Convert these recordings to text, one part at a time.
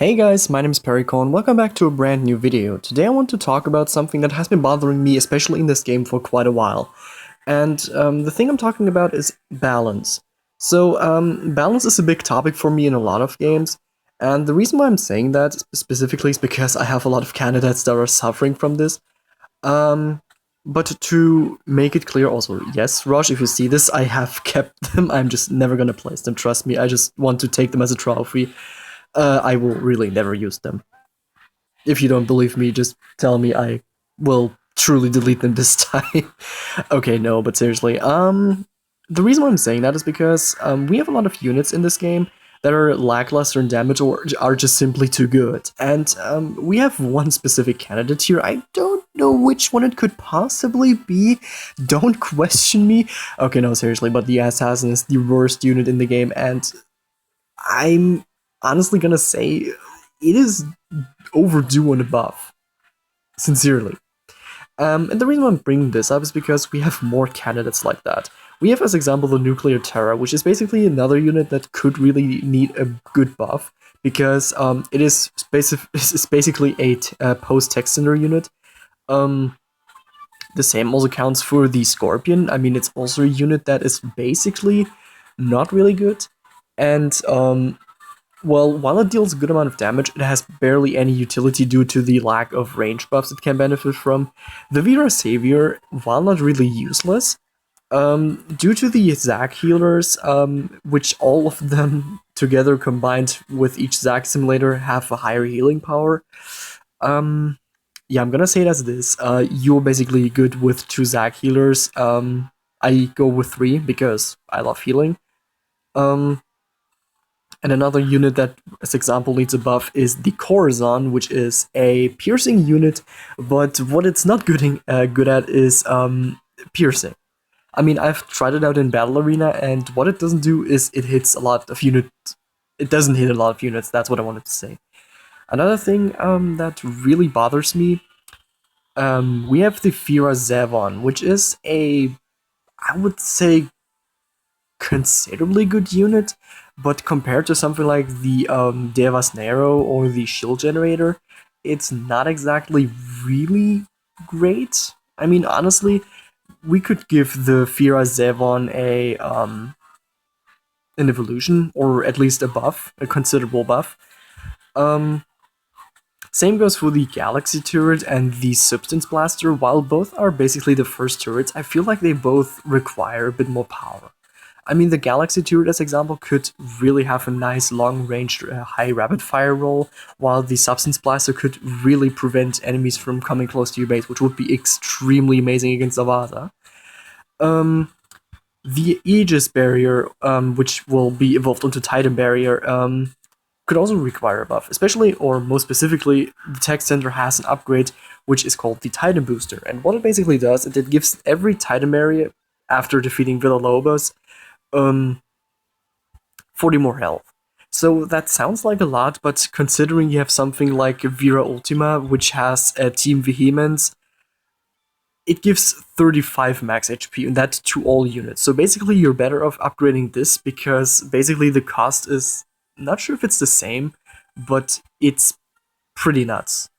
Hey guys, my name is Perrycon. Welcome back to a brand new video. Today I want to talk about something that has been bothering me, especially in this game, for quite a while. And the thing I'm talking about is balance. Balance is a big topic for me in a lot of games. And the reason why I'm saying that specifically is because I have a lot of candidates that are suffering from this. Um, but to make it clear also, yes, Rush, if you see this, I have kept them. I'm just never gonna place them, trust me. I just want to take them as a trophy. I will really never use them. If you don't believe me, just tell me. I will truly delete them this time. Okay, no, but seriously, the reason why I'm saying that is because we have a lot of units in this game that are lackluster in damage or are just simply too good. And we have one specific candidate here. I don't know which one it could possibly be. Don't question me. Okay, no, seriously, but the Assassin is the worst unit in the game, and I'm honestly gonna say it is overdue on a buff. Sincerely. And the reason why I'm bringing this up is because we have more candidates like that. We have, as example, the Nuclear Terror, which is basically another unit that could really need a good buff, because it is basically a post-tech center unit. The same also counts for the Scorpion. I mean, it's also a unit that is basically not really good. And well, while it deals a good amount of damage, it has barely any utility due to the lack of range buffs it can benefit from. The Vera Savior, while not really useless, due to the Zac healers, which all of them together combined with each Zac simulator have a higher healing power, yeah, I'm gonna say it as this. You're basically good with 2 Zac healers. I go with 3 because I love healing. And another unit that, as example, needs a buff is the Corazon, which is a piercing unit, but what it's not good at is piercing. I mean, I've tried it out in Battle Arena, and what it doesn't do is it hits a lot of units. It doesn't hit a lot of units, that's what I wanted to say. Another thing that really bothers me, we have the Fira Zevon, which is I would say, considerably good unit, but compared to something like the Devas Nero or the Shield Generator, it's not exactly really great. I mean, honestly, we could give the Fira Zevon an evolution, or at least a buff, a considerable buff. Same goes for the Galaxy Turret and the Substance Blaster. While both are basically the first turrets, I feel like they both require a bit more power. I mean, the Galaxy Turret, as example, could really have a nice long-range, high rapid-fire roll, while the Substance Blaster could really prevent enemies from coming close to your base, which would be extremely amazing against Avada. The Aegis Barrier, which will be evolved into Titan Barrier, could also require a buff, especially, or most specifically, the Tech Center has an upgrade which is called the Titan Booster, and what it basically does is it gives every Titan Barrier, after defeating Villalobos, 40 more health. So that sounds like a lot, but considering you have something like Vera Ultima, which has a Team Vehemence, it gives 35 max HP, and that to all units. So basically you're better off upgrading this, because basically the cost is, not sure if it's the same, but it's pretty nuts.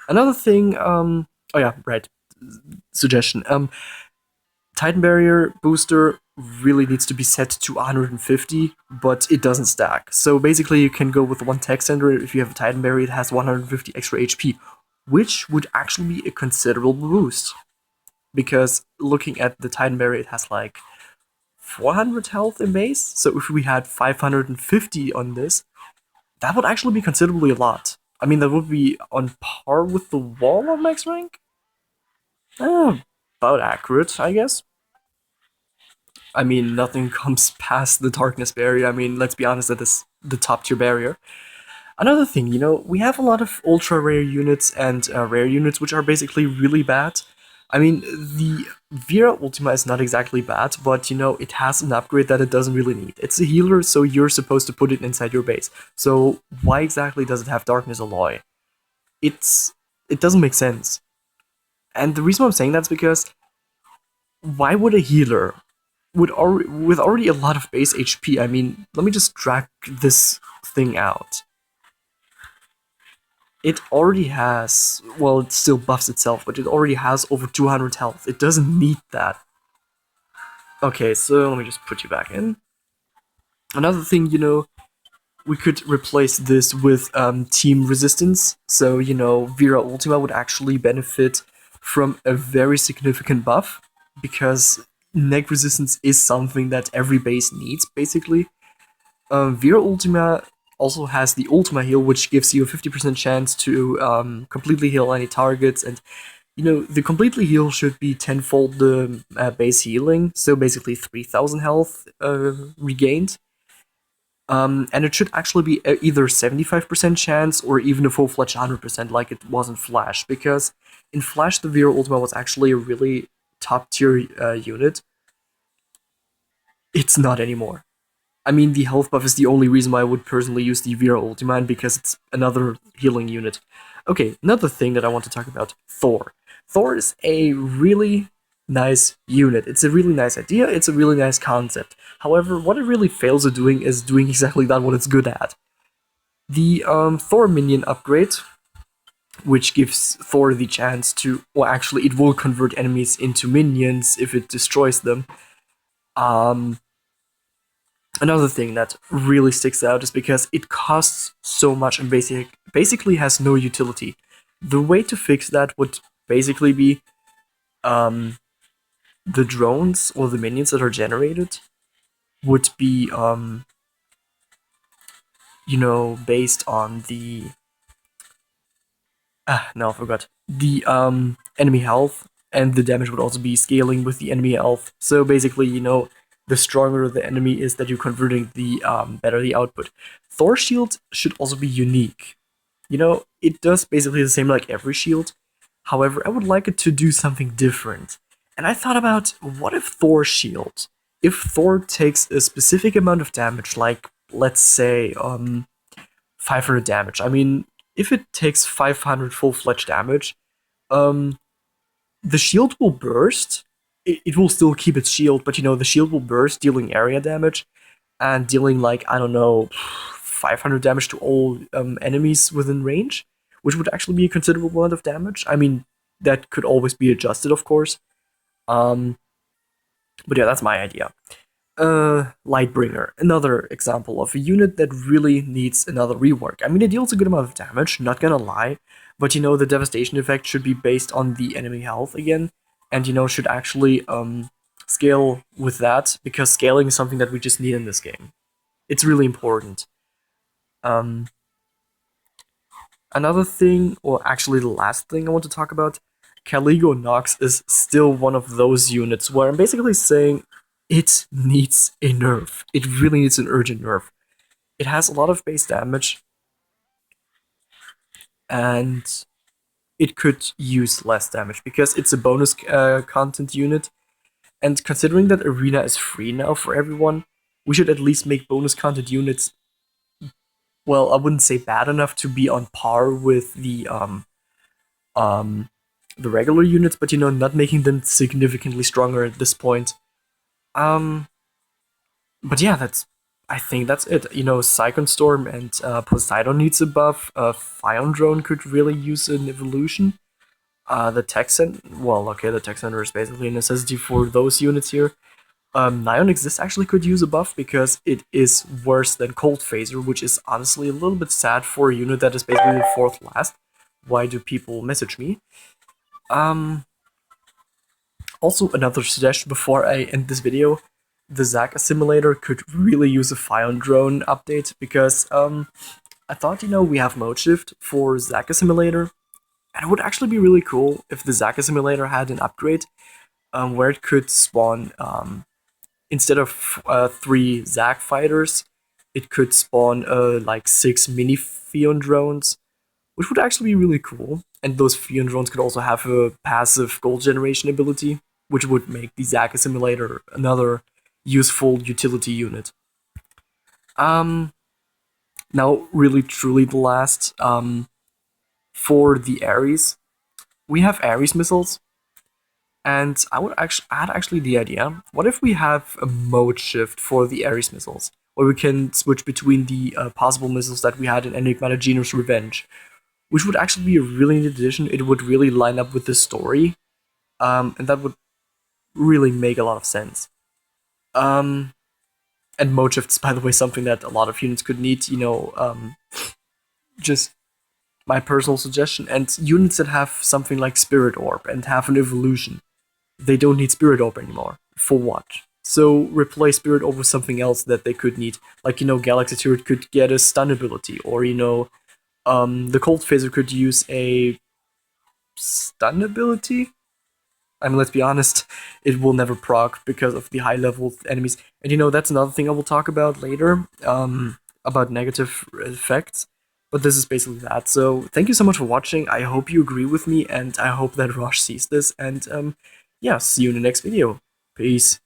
Another thing, oh yeah, right, suggestion. Titan Barrier booster really needs to be set to 150, but it doesn't stack. So basically you can go with one Tech Center. If you have a Titan Barrier, it has 150 extra HP, which would actually be a considerable boost. Because looking at the Titan Barrier, it has like 400 health in base, so if we had 550 on this, that would actually be considerably a lot. I mean, that would be on par with the wall of max rank? About accurate, I guess. I mean, nothing comes past the Darkness Barrier. I mean, let's be honest, that is the top tier barrier. Another thing, we have a lot of ultra rare units and rare units which are basically really bad. I mean, the Vera Ultima is not exactly bad, but it has an upgrade that it doesn't really need. It's a healer, so you're supposed to put it inside your base. So why exactly does it have Darkness Alloy? It doesn't make sense. And the reason why I'm saying that's because why would a healer with already a lot of base HP, I mean, let me just drag this thing out. it already has, well, it still buffs itself, but it already has over 200 health. It doesn't need that. Okay, so let me just put you back in. Another thing, we could replace this with team resistance. So, Vera Ultima would actually benefit from a very significant buff, because neg resistance is something that every base needs, basically. Vera Ultima also has the Ultima heal, which gives you a 50% chance to completely heal any targets, and the completely heal should be tenfold the base healing, so basically 3000 health regained. And it should actually be either 75% chance or even a full-fledged 100% like it was in Flash, because in Flash the Vera Ultima was actually a really top-tier unit. It's not anymore. I mean, the health buff is the only reason why I would personally use the Vera Ultima, because it's another healing unit. Okay, another thing that I want to talk about, Thor. Thor is a really nice unit. It's a really nice idea, it's a really nice concept. However, what it really fails at doing is doing exactly that what it's good at. The Thor minion upgrade, which gives Thor the chance to, well, actually, it will convert enemies into minions if it destroys them. Another thing that really sticks out is because it costs so much and basically has no utility. The way to fix that would basically be the drones or the minions that are generated would be, based on the no, I forgot. The enemy health, and the damage would also be scaling with the enemy health. So basically, the stronger the enemy is that you're converting, the better the output. Thor shield should also be unique. It does basically the same like every shield. However, I would like it to do something different. And I thought about, what if Thor shield, if Thor takes a specific amount of damage, like let's say 500 damage. I mean, if it takes 500 full-fledged damage, the shield will burst. It will still keep its shield, but the shield will burst, dealing area damage and dealing, like, I don't know, 500 damage to all enemies within range, which would actually be a considerable amount of damage. I mean, that could always be adjusted, of course. But yeah, that's my idea. Lightbringer, another example of a unit that really needs another rework. I mean, it deals a good amount of damage, not gonna lie, but the devastation effect should be based on the enemy health again, and should actually scale with that, because scaling is something that we just need in this game. It's really important. Um, Another thing, or actually the last thing I want to talk about, Caligo Nox is still one of those units where I'm basically saying it needs a nerf. It really needs an urgent nerf. It has a lot of base damage, and it could use less damage because it's a bonus content unit. And considering that Arena is free now for everyone, we should at least make bonus content units, well, I wouldn't say bad enough to be on par with the regular units, but not making them significantly stronger at this point. But yeah, I think that's it. Cyclone Storm and Poseidon needs a buff. Fion Drone could really use an evolution. The Tech Center, well, okay, the Tech Center is basically a necessity for those units here. Neon Exist actually could use a buff because it is worse than Cold Phaser, which is honestly a little bit sad for a unit that is basically the fourth last. Why do people message me? Also, another suggestion before I end this video, the Zack Assimilator could really use a Fion Drone update, because I thought, we have mode shift for Zack Assimilator, and it would actually be really cool if the Zack Assimilator had an upgrade where it could spawn, instead of 3 Zack fighters, it could spawn like 6 mini Fion drones, which would actually be really cool. And those Fion drones could also have a passive gold generation ability, which would make the Zack Assimilator another useful utility unit. Now, really, truly the last, for the Ares, we have Ares missiles, and I had actually the idea, what if we have a mode shift for the Ares missiles, where we can switch between the possible missiles that we had in Enigmata Genos Revenge, which would actually be a really neat addition. It would really line up with the story, and that would really make a lot of sense. Um, and mode shifts, by the way, something that a lot of units could need. Just my personal suggestion. And units that have something like Spirit Orb and have an evolution, they don't need Spirit Orb anymore. For what? So replace Spirit Orb with something else that they could need. Like, Galaxy Turret could get a stun ability, or, the Cold Phaser could use a stun ability. I mean, let's be honest, it will never proc because of the high level enemies. And that's another thing I will talk about later, about negative effects. But this is basically that. So thank you so much for watching. I hope you agree with me, and I hope that Rosh sees this. And yeah, see you in the next video. Peace.